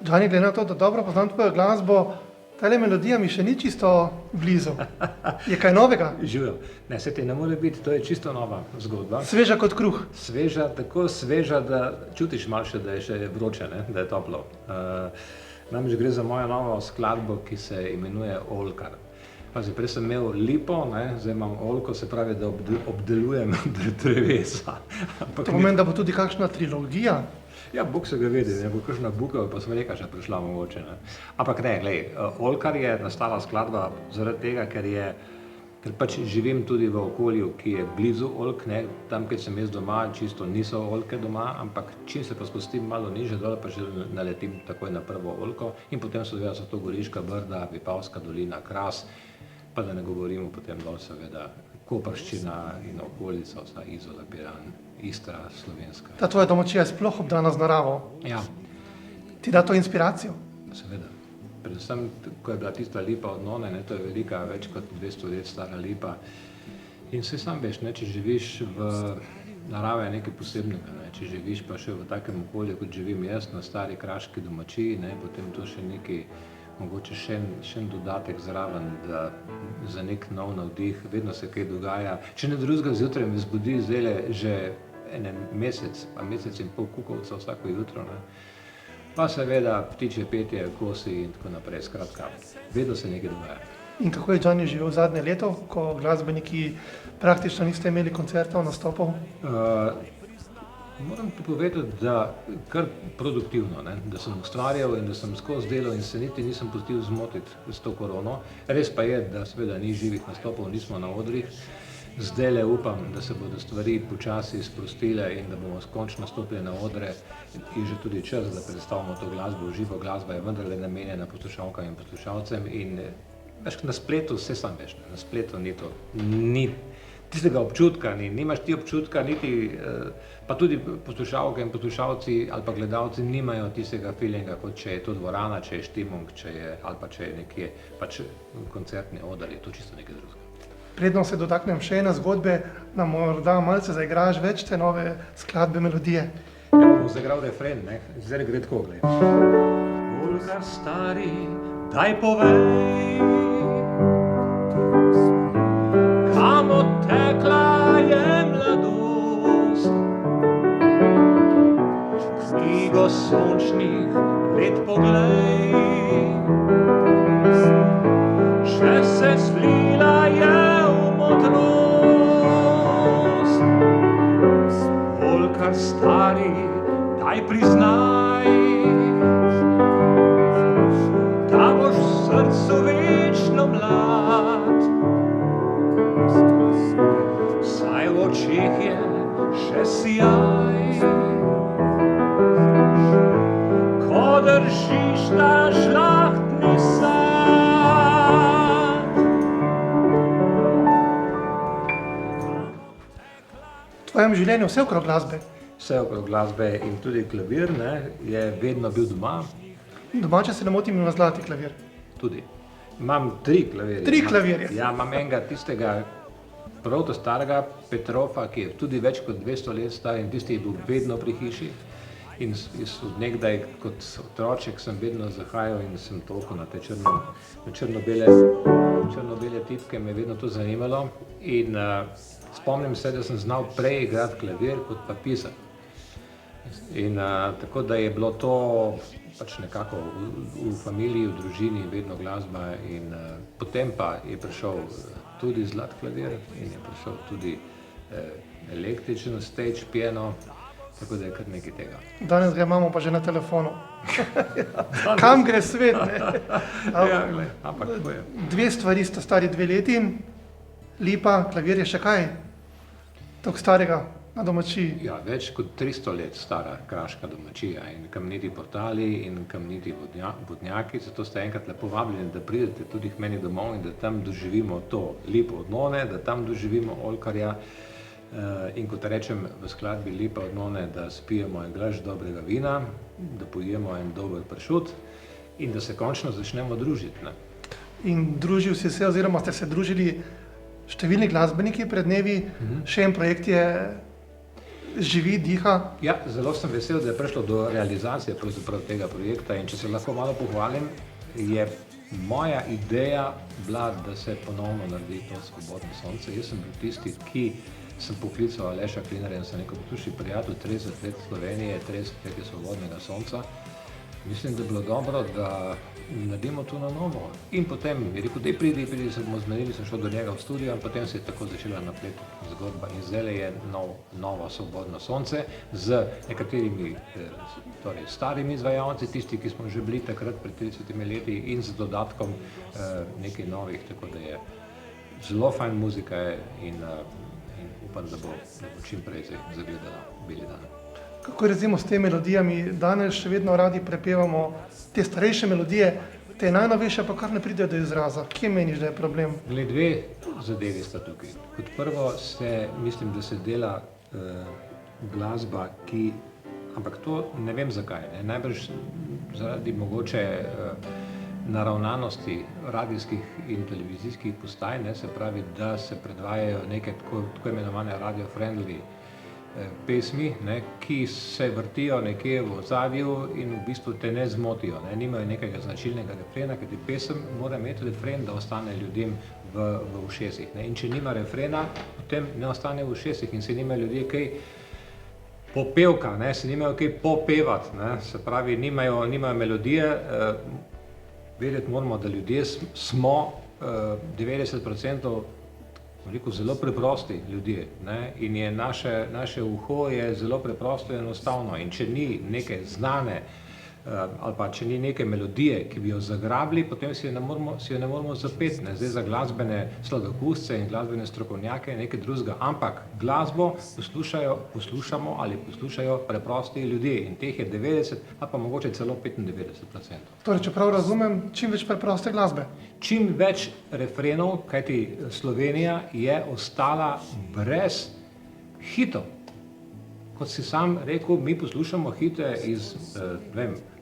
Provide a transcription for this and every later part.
Dani, glede na to, da dobro poznam tvojo glasbo, tale melodija mi še ni čisto blizu. Je kaj novega? Živijo. Ne, se ti ne more biti, to je čisto nova zgodba. Sveža kot kruh. Sveža, tako sveža, da čutiš malo še, da je še vroče, ne? Da je toplo. Namreč gre za mojo novo skladbo, ki se imenuje Oljkar. Pazi, prej sem imel lipo, ne? Zdaj imam oljko, se pravi, da obdelujem drevesa. To pomeni, da bo tudi kakšna trilogija? Ja, Bog se ga vedi, ne bo kakšna buka, pa smreka še prišla mogoče. Ne? Ampak ne, glej, Oljkar je nastala skladba zaradi tega, ker pač živim tudi v okolju, ki je blizu oljk, ne? Tam, kjer sem jaz doma, čisto niso oljke doma, ampak čim se pa spustim malo nižje dol, pa že naletim takoj na prvo oljko in potem seveda so to Goriška brda, Vipavska dolina, Kras, pa da ne govorimo potem dol seveda Koprščina in okolica, vsa Izola, Piran, Istra, Slovenska. Ta tvoja domačija je sploh obdana z naravo. Ja. Ti da to inspiracijo? Seveda. Predvsem, ko je bila tista lipa od none, ne, to je velika, več kot 200 let stara lipa. In saj sam veš, ne, če živiš v naravi je nekaj posebnega, ne, če živiš pa še v takem okolju, kot živim jaz, na stari kraški domačiji, ne, potem to še nekaj, mogoče še en dodatek zraven, da za nek nov navdih, vedno se kaj dogaja. Če ne drugega zjutraj me zbudi zdajle že en mesec, pa mesec in pol kukovca vsako jutro, ne. Pa seveda ptičje petje, kosi in tako naprej, skratka, vedno se nekaj dogaja. In kako je Džani živel zadnje leto, ko glasbeniki praktično niste imeli koncertov, nastopov? Moram ti povedati, da kar produktivno, ne? Da sem ustvarjal in da sem skozi delal in se niti nisem pustil zmotiti s to korono. Res pa je, da seveda ni živih nastopov, nismo na odrih. Zdajle upam, da se bodo stvari počasi sprostile in da bomo končno stopili na odre. Je že tudi čas, da predstavimo to glasbo v živo. Glasba je vendarle namenjena poslušalkam in poslušalcem in veš, na spletu, vse sam veš, na spletu ni to, ni tistega občutka, nimaš ti občutka, niti pa tudi poslušalke in poslušalci ali pa gledalci nimajo tistega feelinga, kot če je to dvorana, če je štimung, ali pa če je nekje pač koncertni oder, je to čisto nekaj drugega. Predno se dotaknem še ene zgodbe, nam morda malce zaigraš več te nove skladbe, melodije. Ja, bom zaigral refren, ne? Zdaj gre tako, gled. Oljkar stari, daj povej, kam odtekla je mladost, knjigo sončnih let poglej, še se slila je v modrost. Oljkar stari, daj priznaj, da boš v srcu večno mlad. Saj v očeh je še sijaj, ko držiš ta žlahtni sad. V tvojem življenju vse okrog glasbe? Vse okrog glasbe in tudi klavir, ne, je vedno bil doma. Doma, če se ne motim, ima zlati klavir. Tudi. Imam 3 klavirje. 3 klavirje? Ja, imam enega tistega prav starega Petrofa, ki je tudi več kot 200 let star in tisti je bil vedno pri hiši. In od nekdaj kot otroček sem vedno zahajal in sem toliko na te črno-bele tipke, me je vedno to zanimalo. In spomnim se, da sem znal prej igrati klavir kot pa pisati. In tako da je bilo to pač nekako v familiji, v družini vedno glasba in potem pa je prišel tudi zlat klavir in je prišel tudi električen stage piano, tako da je kar nekaj tega. Danes ga imamo pa že na telefonu. Kam gre svet, ne? Ja, glej, ampak tako je. 2 stvari sta stari 2 leti, lipa, klavir je še kaj? Tako starega na domačiji? Ja, več kot 300 let stara kraška domačija in kamniti portali in kamniti vodnjaki, zato ste enkrat lepo vabljeni, da pridete tudi k meni domov in da tam doživimo to lipo od none, da tam doživimo oljkarja. In kot rečem v skladbi Lipa od none, da spijemo en glaž dobrega vina, da pojemo en dober pršut in da se končno začnemo družiti, ne. In družil si se oziroma ste se družili številni glasbeniki pred dnevi, še en projekt je živi, diha. Ja, zelo sem vesel, da je prišlo do realizacije pravzaprav tega projekta in če se lahko malo pohvalim, je moja ideja bila, da se ponovno naredi to Svobodno sonce. Jaz sem bil tisti, ki sem poklical Aleša Klinarja in sem rekel, poslušaj prijatelj, 30 let Slovenije, 30 let je Svobodnega sonca. Mislim, da je bilo dobro, da naredimo to na novo. In potem je rekel, daj pridi, se bomo zmenili, sem šel do njega v studio in potem se je tako začela napletati zgodba. In zdaj je novo Svobodno sonce z nekaterimi torej starimi izvajalci, tisti, ki smo že bili takrat pred 30 leti in z dodatkom nekaj novih, tako da je zelo fajn muzika in upam, da bo čim prej zagledala beli dan. Kako recimo s temi melodijami, danes še vedno radi prepevamo te starejše melodije, te najnovejše pa kar ne pridejo do izraza. Kje meniš, da je problem? Dve zadevi sta tukaj. Kot prvo mislim, da se dela glasba, ampak to ne vem zakaj, ne? Najbrž zaradi mogoče naravnanosti radijskih in televizijskih postaj, ne? Se pravi, da se predvajajo neke tako imenovane radio-friendly pesmi, ne, ki se vrtijo nekje v ozadju in v bistvu te ne zmotijo, ne, nimajo nekega značilnega refrena, ker pesem mora imeti refren, da ostane ljudem v ušesih, ne, in če nima refrena, potem ne ostane v ušesih in se nimajo ljudje kaj popevka, ne, se nimajo kaj popevati, ne, se pravi, nimajo melodije, vedeti moramo, da ljudje smo 90% zelo preprosti ljudje, ne? In je naše uho je zelo preprosto in enostavno in če ni neke znane ali pa če ni neke melodije, ki bi jo zagrabili, potem si jo ne moremo zapeti, ne? Zdaj za glasbene sladokusce in glasbene strokovnjake nekaj drugega, ampak glasbo poslušajo preprosti ljudje in teh je 90 ali pa mogoče celo 95%. Torej, če prav razumem, čim več preproste glasbe. Čim več refrenov, kajti Slovenija je ostala brez hitov. Kot si sam rekel, mi poslušamo hite iz,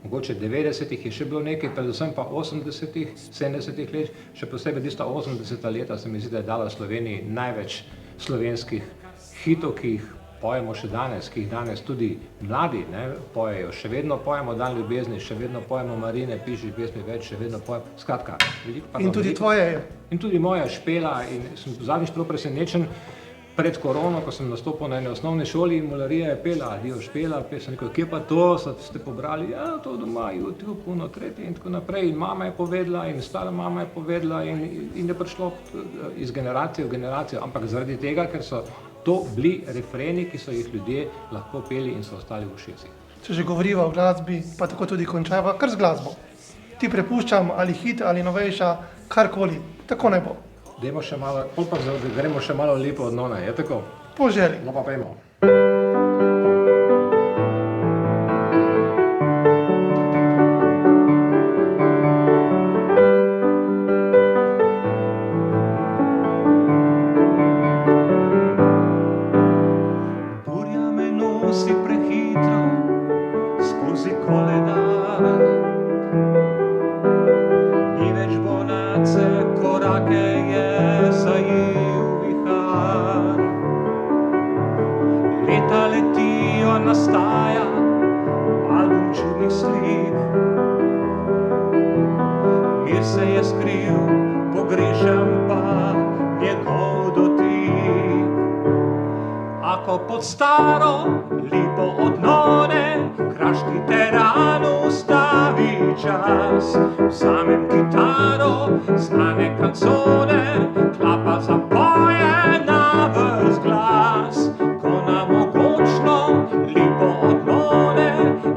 mogoče 90-ih je še bilo nekaj, predvsem pa 80-ih, 70-ih let, še posebej tista 80-ta leta se mi zdi, da je dala Sloveniji največ slovenskih hitov, ki jih pojemo še danes, ki jih danes tudi mladi pojejo. Še vedno pojemo Dan ljubezni, še vedno pojemo Marine, piši pesmi več, še vedno pojemo, skratka. In tudi tvoje je. In tudi moja Špela in sem zadnjič prav presenečen, pred korono, ko sem nastopil na eni osnovni šoli in Mularija je pela, Adijo Špela, sem rekel, kje pa to, ste pobrali, ja, to doma, YouTube, puno, tretje in tako naprej. In mama je povedala in stara mama je povedala in je prišlo iz generacije v generacijo, ampak zaradi tega, ker so to bili refreni, ki so jih ljudje lahko peli in so ostali v ušesih. Če že govoriva o glasbi, pa tako tudi končava, kar z glasbo. Ti prepuščam ali hit ali novejša, karkoli, tako ne bo. Dajmo še malo, gremo še malo lepo od none, je tako? Po želji. No pa pojmo. Burja me nosi prehitro skozi koledar. Ni več bonace, korake je zajel vihar. Leta letijo, nastaja album čudnih slik. Mir se je skril, pogrešam pa njegov dotik. Ako pod staro lipo od none, kraški teran ustavi čas. Vzamem kitaro, znane kancone, klapa zapoje na ves glas. Ko na mogočno lipo od none,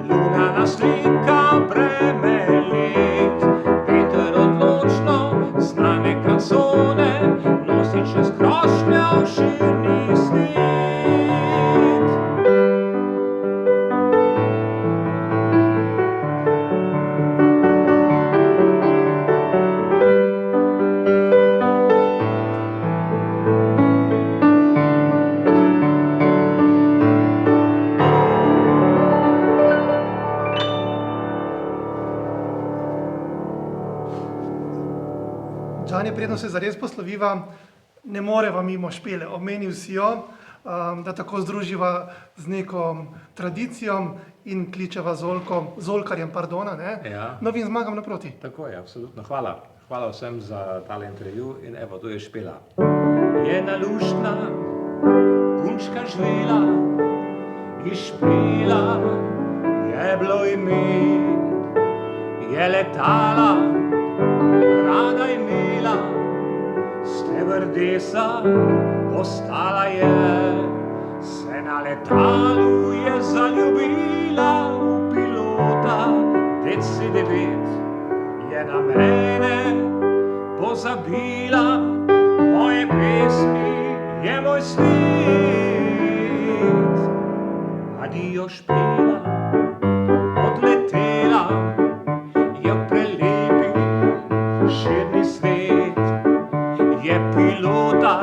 luna naslika bremelit. Veter odločno, znane kancone, nosi čez krošnjo širni snit. Džani, predno se zares posloviva, ne moreva mimo Špele, omenil si jo, da tako združiva z neko tradicijo in kličeva z oljkarjem, pardona, ne? Ja. Novim zmagam naproti. Tako je, absolutno. Hvala. Hvala vsem za tale intervju in evo, tu je Špela. Je naluštna, punčka žvela, je Špela, je bilo ime, je letala, rada imela, stevardesa postala je, se na letalu je zaljubila v pilota, DC-9 je na mene pozabila, moje pesmi je moj svet. Adijo Špela, odletela, je prelepi širni svet, je pilota